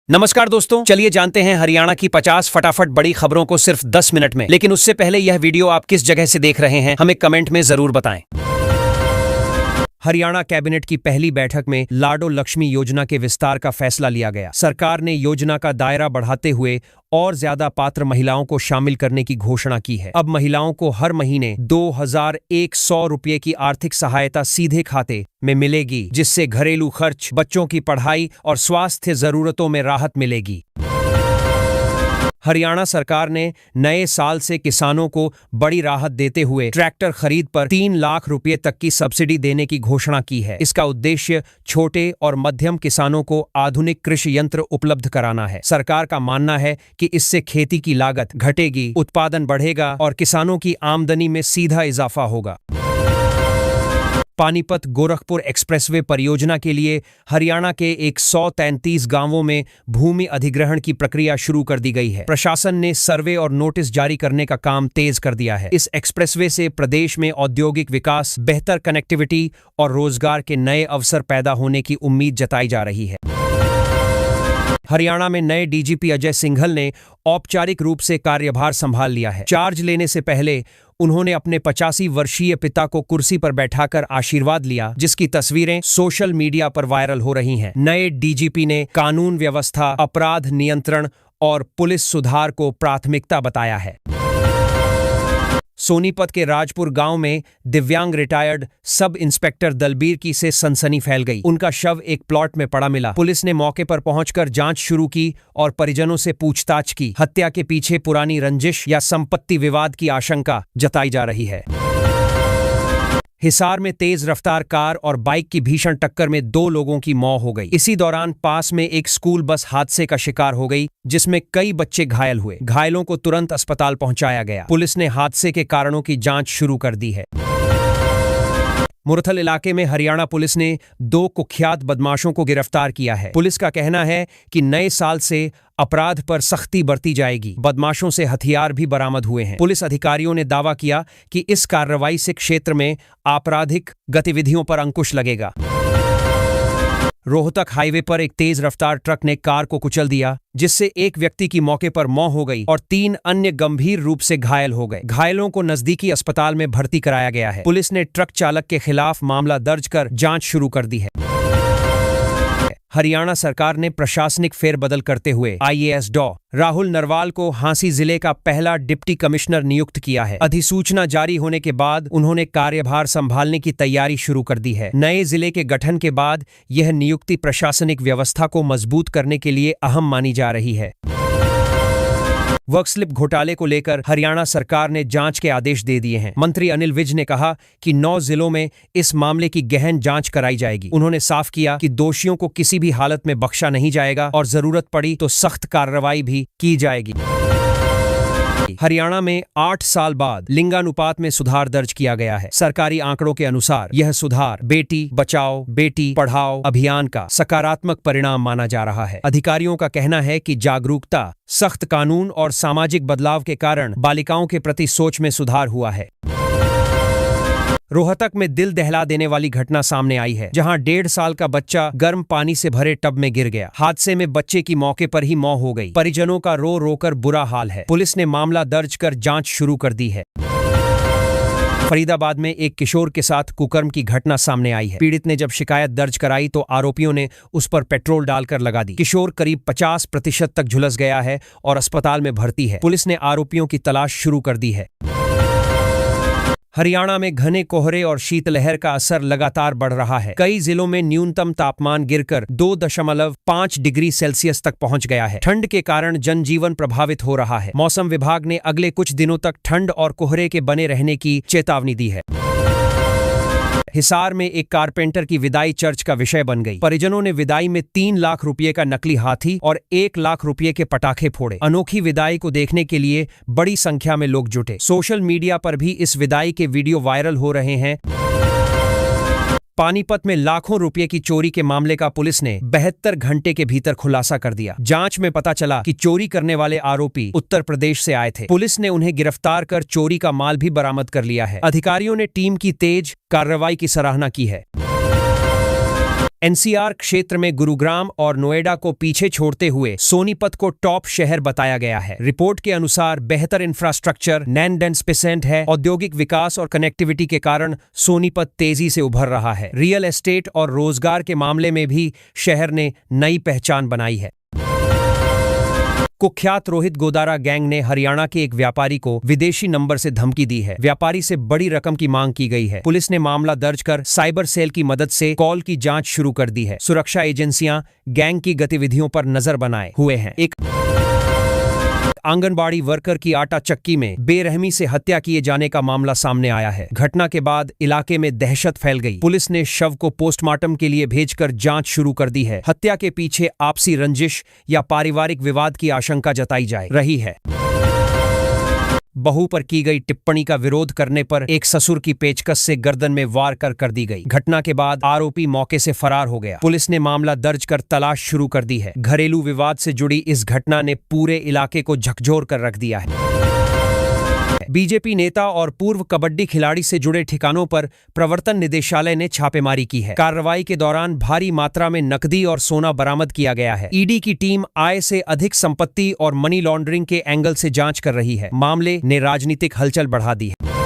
नमस्कार दोस्तों, चलिए जानते हैं हरियाणा की 50 फटाफट बड़ी खबरों को सिर्फ 10 मिनट में। लेकिन उससे पहले यह वीडियो आप किस जगह से देख रहे हैं हमें कमेंट में जरूर बताएं। हरियाणा कैबिनेट की पहली बैठक में लाडो लक्ष्मी योजना के विस्तार का फैसला लिया गया। सरकार ने योजना का दायरा बढ़ाते हुए और ज्यादा पात्र महिलाओं को शामिल करने की घोषणा की है। अब महिलाओं को हर महीने 2100 रुपये की आर्थिक सहायता सीधे खाते में मिलेगी, जिससे घरेलू खर्च, बच्चों की पढ़ाई और स्वास्थ्य जरूरतों में राहत मिलेगी। हरियाणा सरकार ने नए साल से किसानों को बड़ी राहत देते हुए ट्रैक्टर खरीद पर 3 लाख रुपए तक की सब्सिडी देने की घोषणा की है। इसका उद्देश्य छोटे और मध्यम किसानों को आधुनिक कृषि यंत्र उपलब्ध कराना है। सरकार का मानना है कि इससे खेती की लागत घटेगी, उत्पादन बढ़ेगा और किसानों की आमदनी में सीधा इजाफा होगा। पानीपत गोरखपुर एक्सप्रेसवे परियोजना के लिए हरियाणा के 133 गांवों में भूमि अधिग्रहण की प्रक्रिया शुरू कर दी गई है। प्रशासन ने सर्वे और नोटिस जारी करने का काम तेज कर दिया है। इस एक्सप्रेसवे से प्रदेश में औद्योगिक विकास, बेहतर कनेक्टिविटी और रोजगार के नए अवसर पैदा होने की उम्मीद जताई जा रही है। हरियाणा में नए डीजीपी अजय सिंघल ने औपचारिक रूप से कार्यभार संभाल लिया है। चार्ज लेने से पहले उन्होंने अपने 85 वर्षीय पिता को कुर्सी पर बैठाकर आशीर्वाद लिया, जिसकी तस्वीरें सोशल मीडिया पर वायरल हो रही हैं। नए डीजीपी ने कानून व्यवस्था, अपराध नियंत्रण और पुलिस सुधार को प्राथमिकता बताया है। सोनीपत के राजपुर गांव में दिव्यांग रिटायर्ड सब इंस्पेक्टर दलबीर की से सनसनी फैल गई। उनका शव एक प्लॉट में पड़ा मिला। पुलिस ने मौके पर पहुंचकर जांच शुरू की और परिजनों से पूछताछ की। हत्या के पीछे पुरानी रंजिश या संपत्ति विवाद की आशंका जताई जा रही है। हिसार में तेज रफ्तार कार और बाइक की भीषण टक्कर में 2 लोगों की मौत हो गई। इसी दौरान पास में एक स्कूल बस हादसे का शिकार हो गई, जिसमें कई बच्चे घायल हुए। घायलों को तुरंत अस्पताल पहुंचाया गया। पुलिस ने हादसे के कारणों की जांच शुरू कर दी है। मुरथल इलाके में हरियाणा पुलिस ने 2 कुख्यात बदमाशों को गिरफ्तार किया है। पुलिस का कहना है कि नए साल से अपराध पर सख्ती बरती जाएगी। बदमाशों से हथियार भी बरामद हुए हैं। पुलिस अधिकारियों ने दावा किया कि इस कार्रवाई से क्षेत्र में आपराधिक गतिविधियों पर अंकुश लगेगा। रोहतक हाईवे पर एक तेज रफ्तार ट्रक ने कार को कुचल दिया, जिससे एक व्यक्ति की मौके पर मौत हो गई और 3 अन्य गंभीर रूप से घायल हो गए। घायलों को नजदीकी अस्पताल में भर्ती कराया गया है। पुलिस ने ट्रक चालक के खिलाफ मामला दर्ज कर जांच शुरू कर दी है। हरियाणा सरकार ने प्रशासनिक फेरबदल करते हुए IAS डॉ राहुल नरवाल को हांसी जिले का पहला डिप्टी कमिश्नर नियुक्त किया है। अधिसूचना जारी होने के बाद उन्होंने कार्यभार संभालने की तैयारी शुरू कर दी है। नए जिले के गठन के बाद यह नियुक्ति प्रशासनिक व्यवस्था को मजबूत करने के लिए अहम मानी जा रही है। वर्क स्लिप घोटाले को लेकर हरियाणा सरकार ने जांच के आदेश दे दिए हैं। मंत्री अनिल विज ने कहा कि 9 जिलों में इस मामले की गहन जांच कराई जाएगी। उन्होंने साफ किया कि दोषियों को किसी भी हालत में बख्शा नहीं जाएगा और जरूरत पड़ी तो सख्त कार्रवाई भी की जाएगी। हरियाणा में 8 साल बाद लिंगानुपात में सुधार दर्ज किया गया है। सरकारी आंकड़ों के अनुसार यह सुधार बेटी बचाओ बेटी पढ़ाओ अभियान का सकारात्मक परिणाम माना जा रहा है। अधिकारियों का कहना है कि जागरूकता, सख्त कानून और सामाजिक बदलाव के कारण बालिकाओं के प्रति सोच में सुधार हुआ है। रोहतक में दिल दहला देने वाली घटना सामने आई है, जहां 1.5 साल का बच्चा गर्म पानी से भरे टब में गिर गया। हादसे में बच्चे की मौके पर ही मौत हो गई। परिजनों का रो रो कर बुरा हाल है। पुलिस ने मामला दर्ज कर जांच शुरू कर दी है। फरीदाबाद में एक किशोर के साथ कुकर्म की घटना सामने आई है। पीड़ित ने जब शिकायत दर्ज कराई तो आरोपियों ने उस पर पेट्रोल डालकर लगा दी। किशोर करीब 50% तक झुलस गया है और अस्पताल में भर्ती है। पुलिस ने आरोपियों की तलाश शुरू कर दी है। हरियाणा में घने कोहरे और शीतलहर का असर लगातार बढ़ रहा है। कई जिलों में न्यूनतम तापमान गिरकर 2.5 डिग्री सेल्सियस तक पहुंच गया है। ठंड के कारण जनजीवन प्रभावित हो रहा है। मौसम विभाग ने अगले कुछ दिनों तक ठंड और कोहरे के बने रहने की चेतावनी दी है। हिसार में एक कारपेंटर की विदाई चर्च का विषय बन गई। परिजनों ने विदाई में 3 लाख रुपये का नकली हाथी और 1 लाख रुपये के पटाखे फोड़े। अनोखी विदाई को देखने के लिए बड़ी संख्या में लोग जुटे। सोशल मीडिया पर भी इस विदाई के वीडियो वायरल हो रहे हैं। पानीपत में लाखों रुपए की चोरी के मामले का पुलिस ने 72 घंटे के भीतर खुलासा कर दिया। जांच में पता चला कि चोरी करने वाले आरोपी उत्तर प्रदेश से आए थे। पुलिस ने उन्हें गिरफ्तार कर चोरी का माल भी बरामद कर लिया है। अधिकारियों ने टीम की तेज कार्रवाई की सराहना की है। एनसीआर क्षेत्र में गुरुग्राम और नोएडा को पीछे छोड़ते हुए सोनीपत को टॉप शहर बताया गया है। रिपोर्ट के अनुसार बेहतर इंफ्रास्ट्रक्चर, नॉन डेंस पेसेंट है, औद्योगिक विकास और कनेक्टिविटी के कारण सोनीपत तेजी से उभर रहा है। रियल एस्टेट और रोजगार के मामले में भी शहर ने नई पहचान बनाई है। कुख्यात रोहित गोदारा गैंग ने हरियाणा के एक व्यापारी को विदेशी नंबर से धमकी दी है। व्यापारी से बड़ी रकम की मांग की गई है। पुलिस ने मामला दर्ज कर साइबर सेल की मदद से कॉल की जांच शुरू कर दी है। सुरक्षा एजेंसियां गैंग की गतिविधियों पर नजर बनाए हुए हैं। एक आंगनबाड़ी वर्कर की आटा चक्की में बेरहमी से हत्या किए जाने का मामला सामने आया है। घटना के बाद इलाके में दहशत फैल गई। पुलिस ने शव को पोस्टमार्टम के लिए भेजकर जांच शुरू कर दी है। हत्या के पीछे आपसी रंजिश या पारिवारिक विवाद की आशंका जताई जा रही है। बहू पर की गई टिप्पणी का विरोध करने पर एक ससुर की पेचकस से गर्दन में वार कर दी गई। घटना के बाद आरोपी मौके से फरार हो गया। पुलिस ने मामला दर्ज कर तलाश शुरू कर दी है। घरेलू विवाद से जुड़ी इस घटना ने पूरे इलाके को झकझोर कर रख दिया है। बीजेपी नेता और पूर्व कबड्डी खिलाड़ी से जुड़े ठिकानों पर प्रवर्तन निदेशालय ने छापेमारी की है। कार्रवाई के दौरान भारी मात्रा में नकदी और सोना बरामद किया गया है। ईडी की टीम आय से अधिक संपत्ति और मनी लॉन्ड्रिंग के एंगल से जांच कर रही है। मामले ने राजनीतिक हलचल बढ़ा दी है।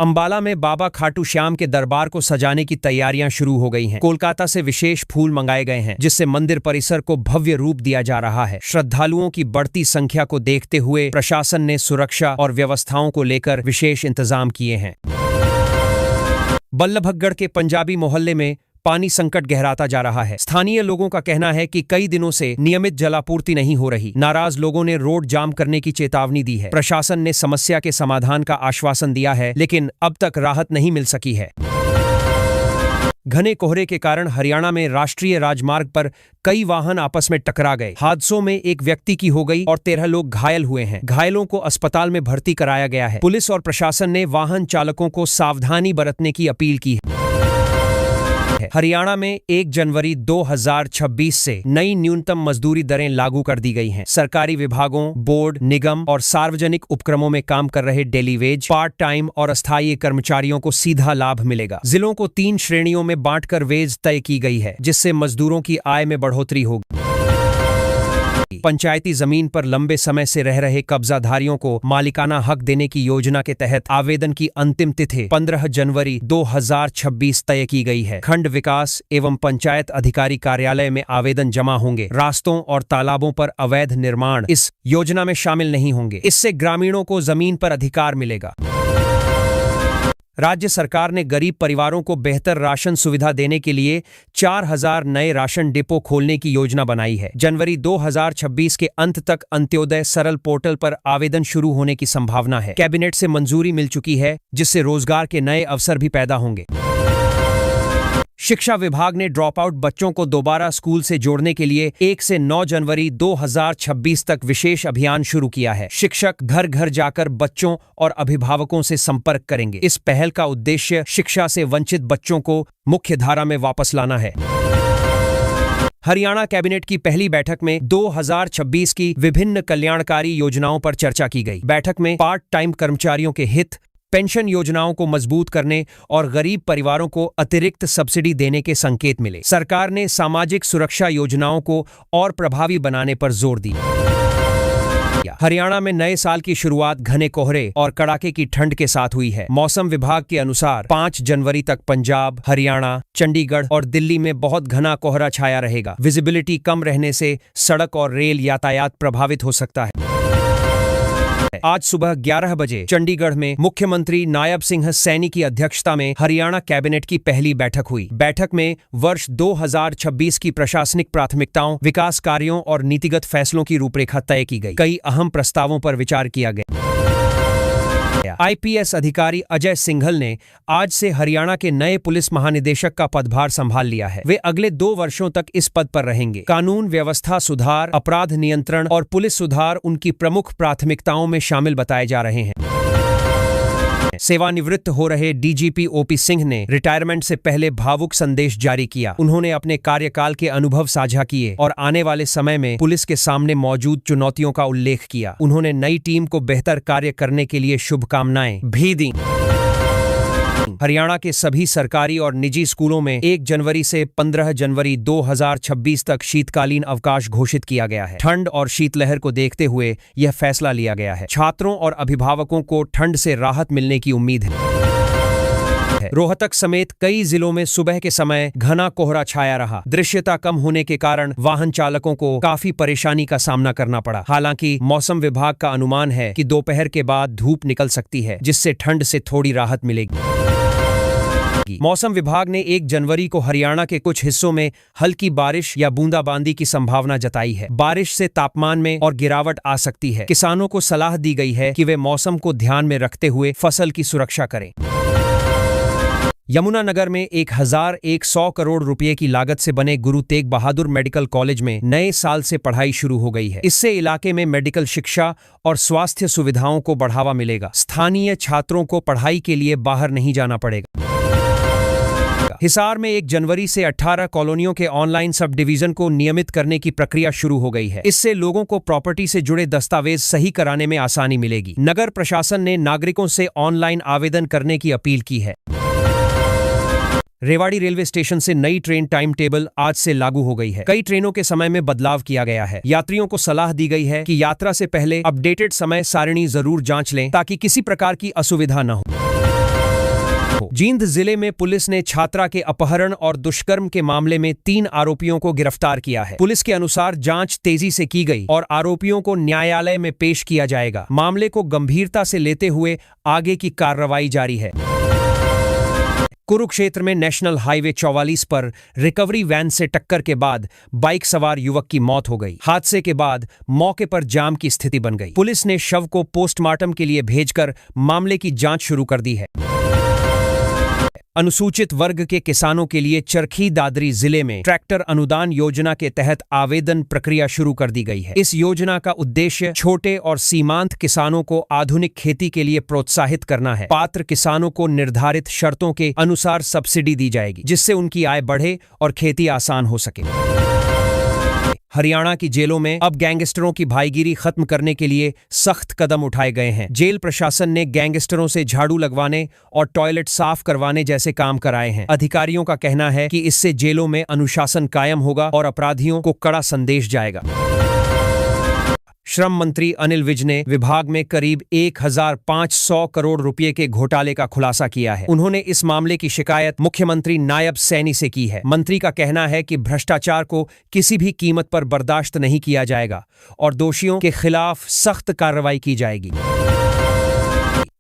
अंबाला में बाबा खाटू श्याम के दरबार को सजाने की तैयारियां शुरू हो गई हैं। कोलकाता से विशेष फूल मंगाए गए हैं, जिससे मंदिर परिसर को भव्य रूप दिया जा रहा है। श्रद्धालुओं की बढ़ती संख्या को देखते हुए प्रशासन ने सुरक्षा और व्यवस्थाओं को लेकर विशेष इंतजाम किए हैं। बल्लभगढ़ के पंजाबी मोहल्ले में पानी संकट गहराता जा रहा है। स्थानीय लोगों का कहना है कि कई दिनों से नियमित जलापूर्ति नहीं हो रही। नाराज लोगों ने रोड जाम करने की चेतावनी दी है। प्रशासन ने समस्या के समाधान का आश्वासन दिया है, लेकिन अब तक राहत नहीं मिल सकी है। घने कोहरे के कारण हरियाणा में राष्ट्रीय राजमार्ग पर कई वाहन आपस में टकरा गए। हादसों में एक व्यक्ति की हो गई और 13 लोग घायल हुए हैं। घायलों को अस्पताल में भर्ती कराया गया है। पुलिस और प्रशासन ने वाहन चालकों को सावधानी बरतने की अपील की है। हरियाणा में 1 जनवरी 2026 से नई न्यूनतम मजदूरी दरें लागू कर दी गई हैं। सरकारी विभागों, बोर्ड, निगम और सार्वजनिक उपक्रमों में काम कर रहे डेली वेज, पार्ट टाइम और अस्थायी कर्मचारियों को सीधा लाभ मिलेगा। जिलों को 3 श्रेणियों में बांटकर वेज तय की गई है, जिससे मजदूरों की आय में बढ़ोतरी होगी। पंचायती जमीन पर लंबे समय से रह रहे कब्जाधारियों को मालिकाना हक देने की योजना के तहत आवेदन की अंतिम तिथि 15 जनवरी 2026 तय की गई है। खंड विकास एवं पंचायत अधिकारी कार्यालय में आवेदन जमा होंगे। रास्तों और तालाबों पर अवैध निर्माण इस योजना में शामिल नहीं होंगे। इससे ग्रामीणों को जमीन पर अधिकार मिलेगा। राज्य सरकार ने गरीब परिवारों को बेहतर राशन सुविधा देने के लिए 4000 नए राशन डिपो खोलने की योजना बनाई है। जनवरी 2026 के अंत तक अंत्योदय सरल पोर्टल पर आवेदन शुरू होने की संभावना है। कैबिनेट से मंजूरी मिल चुकी है, जिससे रोजगार के नए अवसर भी पैदा होंगे। शिक्षा विभाग ने ड्रॉप आउट बच्चों को दोबारा स्कूल से जोड़ने के लिए 1 से 9 जनवरी 2026 तक विशेष अभियान शुरू किया है। शिक्षक घर घर जाकर बच्चों और अभिभावकों से संपर्क करेंगे। इस पहल का उद्देश्य शिक्षा से वंचित बच्चों को मुख्य धारा में वापस लाना है। हरियाणा कैबिनेट की पहली बैठक में 2026 की विभिन्न कल्याणकारी योजनाओं पर चर्चा की गई। बैठक में पार्ट टाइम कर्मचारियों के हित, पेंशन योजनाओं को मजबूत करने और गरीब परिवारों को अतिरिक्त सब्सिडी देने के संकेत मिले। सरकार ने सामाजिक सुरक्षा योजनाओं को और प्रभावी बनाने पर जोर दिया। हरियाणा में नए साल की शुरुआत घने कोहरे और कड़ाके की ठंड के साथ हुई है। मौसम विभाग के अनुसार 5 जनवरी तक पंजाब, हरियाणा, चंडीगढ़ और दिल्ली में बहुत घना कोहरा छाया रहेगा। विजिबिलिटी कम रहने से सड़क और रेल यातायात प्रभावित हो सकता है। आज सुबह 11 बजे चंडीगढ़ में मुख्यमंत्री नायब सिंह सैनी की अध्यक्षता में हरियाणा कैबिनेट की पहली बैठक हुई। बैठक में वर्ष 2026 की प्रशासनिक प्राथमिकताओं, विकास कार्यों और नीतिगत फैसलों की रूपरेखा तय की गई। कई अहम प्रस्तावों पर विचार किया गया। आईपीएस अधिकारी अजय सिंघल ने आज से हरियाणा के नए पुलिस महानिदेशक का पदभार संभाल लिया है। वे अगले 2 वर्षों तक इस पद पर रहेंगे। कानून व्यवस्था सुधार, अपराध नियंत्रण और पुलिस सुधार उनकी प्रमुख प्राथमिकताओं में शामिल बताए जा रहे हैं। सेवानिवृत्त हो रहे डीजीपी ओपी सिंह ने रिटायरमेंट से पहले भावुक संदेश जारी किया। उन्होंने अपने कार्यकाल के अनुभव साझा किए और आने वाले समय में पुलिस के सामने मौजूद चुनौतियों का उल्लेख किया। उन्होंने नई टीम को बेहतर कार्य करने के लिए शुभकामनाएं भी दी। हरियाणा के सभी सरकारी और निजी स्कूलों में 1 जनवरी से 15 जनवरी 2026 तक शीतकालीन अवकाश घोषित किया गया है। ठंड और शीतलहर को देखते हुए यह फैसला लिया गया है। छात्रों और अभिभावकों को ठंड से राहत मिलने की उम्मीद है। रोहतक समेत कई जिलों में सुबह के समय घना कोहरा छाया रहा। दृश्यता कम होने के कारण वाहन चालकों को काफी परेशानी का सामना करना पड़ा। हालांकि मौसम विभाग का अनुमान है कि दोपहर के बाद धूप निकल सकती है, जिससे ठंड से थोड़ी राहत मिलेगी। मौसम विभाग ने 1 जनवरी को हरियाणा के कुछ हिस्सों में हल्की बारिश या बूंदाबांदी की संभावना जताई है। बारिश से तापमान में और गिरावट आ सकती है। किसानों को सलाह दी गई है कि वे मौसम को ध्यान में रखते हुए फसल की सुरक्षा करें। यमुनानगर में 1100 करोड़ रुपए की लागत से बने गुरु तेग बहादुर मेडिकल कॉलेज में नए साल से पढ़ाई शुरू हो गई है। इससे इलाके में मेडिकल शिक्षा और स्वास्थ्य सुविधाओं को बढ़ावा मिलेगा। स्थानीय छात्रों को पढ़ाई के लिए बाहर नहीं जाना पड़ेगा। हिसार में 1 जनवरी से 18 कॉलोनियों के ऑनलाइन सब डिवीजन को नियमित करने की प्रक्रिया शुरू हो गई है। इससे लोगों को प्रॉपर्टी से जुड़े दस्तावेज सही कराने में आसानी मिलेगी। नगर प्रशासन ने नागरिकों से ऑनलाइन आवेदन करने की अपील की है। रेवाड़ी रेलवे स्टेशन से नई ट्रेन टाइम टेबल आज से लागू हो गई है। कई ट्रेनों के समय में बदलाव किया गया है। यात्रियों को सलाह दी गई है कि यात्रा से पहले अपडेटेड समय सारिणी जरूर जांच लें, ताकि किसी प्रकार की असुविधा न हो। जींद जिले में पुलिस ने छात्रा के अपहरण और दुष्कर्म के मामले में 3 आरोपियों को गिरफ्तार किया है। पुलिस के अनुसार जांच तेजी से की गई और आरोपियों को न्यायालय में पेश किया जाएगा। मामले को गंभीरता से लेते हुए आगे की कार्रवाई जारी है। कुरुक्षेत्र में नेशनल हाईवे 44 पर रिकवरी वैन से टक्कर के बाद बाइक सवार युवक की मौत हो गई। हादसे के बाद मौके पर जाम की स्थिति बन गई। पुलिस ने शव को पोस्टमार्टम के लिए भेजकर मामले की जांच शुरू कर दी है। अनुसूचित वर्ग के किसानों के लिए चरखी दादरी जिले में ट्रैक्टर अनुदान योजना के तहत आवेदन प्रक्रिया शुरू कर दी गई है। इस योजना का उद्देश्य छोटे और सीमांत किसानों को आधुनिक खेती के लिए प्रोत्साहित करना है। पात्र किसानों को निर्धारित शर्तों के अनुसार सब्सिडी दी जाएगी, जिससे उनकी आय बढ़े और खेती आसान हो सके। हरियाणा की जेलों में अब गैंगस्टरों की भाईगिरी खत्म करने के लिए सख्त कदम उठाए गए हैं। जेल प्रशासन ने गैंगस्टरों से झाड़ू लगवाने और टॉयलेट साफ करवाने जैसे काम कराए हैं। अधिकारियों का कहना है कि इससे जेलों में अनुशासन कायम होगा और अपराधियों को कड़ा संदेश जाएगा। श्रम मंत्री अनिल विज ने विभाग में करीब 1500 करोड़ रुपए के घोटाले का खुलासा किया है। उन्होंने इस मामले की शिकायत मुख्यमंत्री नायब सैनी से की है। मंत्री का कहना है कि भ्रष्टाचार को किसी भी कीमत पर बर्दाश्त नहीं किया जाएगा और दोषियों के खिलाफ सख्त कार्रवाई की जाएगी।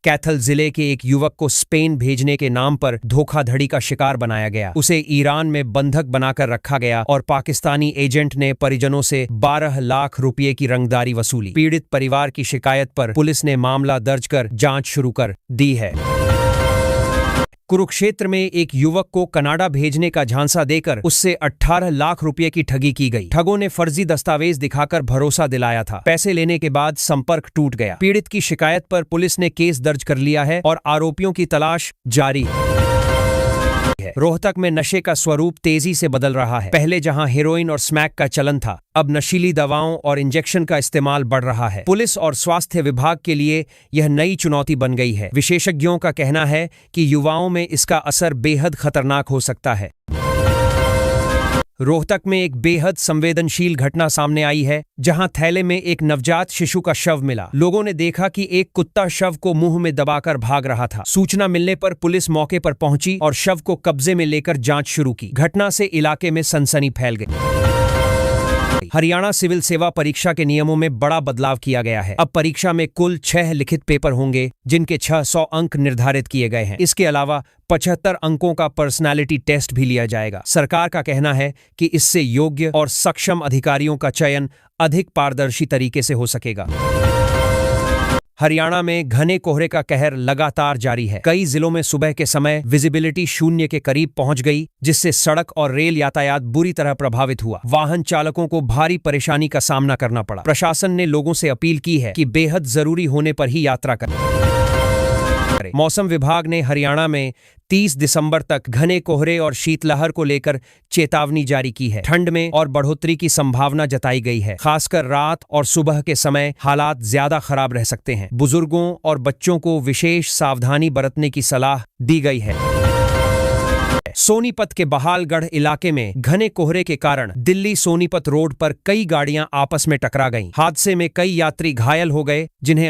कैथल जिले के एक युवक को स्पेन भेजने के नाम पर धोखाधड़ी का शिकार बनाया गया। उसे ईरान में बंधक बनाकर रखा गया और पाकिस्तानी एजेंट ने परिजनों से 12 लाख रुपए की रंगदारी वसूली। पीड़ित परिवार की शिकायत पर पुलिस ने मामला दर्ज कर जांच शुरू कर दी है। कुरुक्षेत्र में एक युवक को कनाडा भेजने का झांसा देकर उससे 18 लाख रुपए की ठगी की गई। ठगों ने फर्जी दस्तावेज दिखाकर भरोसा दिलाया था। पैसे लेने के बाद संपर्क टूट गया। पीड़ित की शिकायत पर पुलिस ने केस दर्ज कर लिया है और आरोपियों की तलाश जारी है। रोहतक में नशे का स्वरूप तेजी से बदल रहा है। पहले जहां हेरोइन और स्मैक का चलन था, अब नशीली दवाओं और इंजेक्शन का इस्तेमाल बढ़ रहा है। पुलिस और स्वास्थ्य विभाग के लिए यह नई चुनौती बन गई है। विशेषज्ञों का कहना है कि युवाओं में इसका असर बेहद खतरनाक हो सकता है। रोहतक में एक बेहद संवेदनशील घटना सामने आई है, जहां थैले में एक नवजात शिशु का शव मिला। लोगों ने देखा कि एक कुत्ता शव को मुंह में दबाकर भाग रहा था। सूचना मिलने पर पुलिस मौके पर पहुंची और शव को कब्जे में लेकर जांच शुरू की। घटना से इलाके में सनसनी फैल गई। हरियाणा सिविल सेवा परीक्षा के नियमों में बड़ा बदलाव किया गया है। अब परीक्षा में कुल 6 लिखित पेपर होंगे, जिनके 600 अंक निर्धारित किए गए हैं। इसके अलावा 75 अंकों का पर्सनालिटी टेस्ट भी लिया जाएगा। सरकार का कहना है कि इससे योग्य और सक्षम अधिकारियों का चयन अधिक पारदर्शी तरीके से हो सकेगा। हरियाणा में घने कोहरे का कहर लगातार जारी है। कई जिलों में सुबह के समय विजिबिलिटी 0 के करीब पहुंच गई, जिससे सड़क और रेल यातायात बुरी तरह प्रभावित हुआ। वाहन चालकों को भारी परेशानी का सामना करना पड़ा। प्रशासन ने लोगों से अपील की है कि बेहद जरूरी होने पर ही यात्रा करें। मौसम विभाग ने हरियाणा में 30 दिसंबर तक घने कोहरे और शीतलहर को लेकर चेतावनी जारी की है। ठंड में और बढ़ोतरी की संभावना जताई गई है। खासकर रात और सुबह के समय हालात ज्यादा खराब रह सकते हैं। बुजुर्गों और बच्चों को विशेष सावधानी बरतने की सलाह दी गई है। सोनीपत के बहालगढ़ इलाके में घने कोहरे के कारण दिल्ली सोनीपत रोड पर कई गाड़ियां आपस में टकरा गईं। हादसे में कई यात्री घायल हो गए, जिन्हें